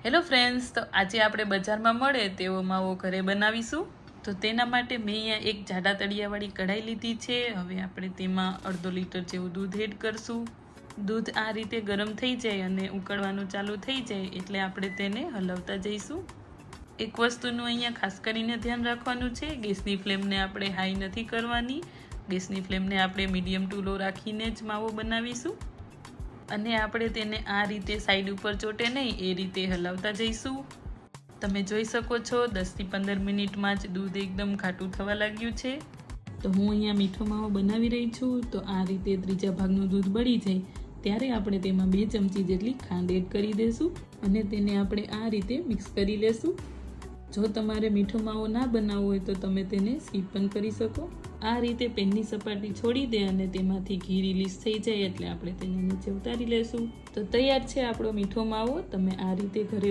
Hello friends, તો આજે આપણે બજારમાં મળે તેવો માવો ઘરે બનાવીશું. તો તેના માટે મેં અહીંયા એક જાડા તળિયાવાળી કઢાઈ લીધી છે. હવે આપણે તેમાં અડધો લીટર જેવું દૂધ એડ કરશું. દૂધ આ રીતે ગરમ થઈ જાય અને ઉકળવાનું ચાલુ થઈ જાય એટલે આપણે તેને હલાવતા જઈશું. એક વસ્તુનું અહીંયા ખાસ કરીને ધ્યાન રાખવાનું છે, ગેસની ફ્લેમને આપણે હાઈ નથી કરવાની. ગેસની ફ્લેમને આપણે મીડિયમ ટુ લો રાખીને જ માવો બનાવીશું. અને આપણે તેને આ રીતે સાઈડ ઉપર ચોટે નહીં એ રીતે હલાવતા જઈશું. તમે જોઈ શકો છો 10 થી 15 મિનિટમાં જ દૂધ એકદમ ઘાટું થવા લાગ્યું છે. તો હું અહીંયા મીઠો માવો બનાવી રહી છું. તો આ રીતે ત્રીજા ભાગનું દૂધ બળી જાય ત્યારે આપણે તેમાં 2 ચમચી જેટલી ખાંડ એડ કરી દઈશું અને તેને આપણે આ રીતે મિક્સ કરી લેશું. જો તમારે મીઠો માવો ના બનાવવો હોય તો તમે તેને સ્કીપ પણ કરી શકો. આ રીતે પેનની સપાટી છોડી દે અને તેમાંથી ઘી રિલીઝ થઈ જાય એટલે આપણે તેને નીચે ઉતારી લેશું. તો તૈયાર છે આપણો મીઠો માવો. તમે આ રીતે ઘરે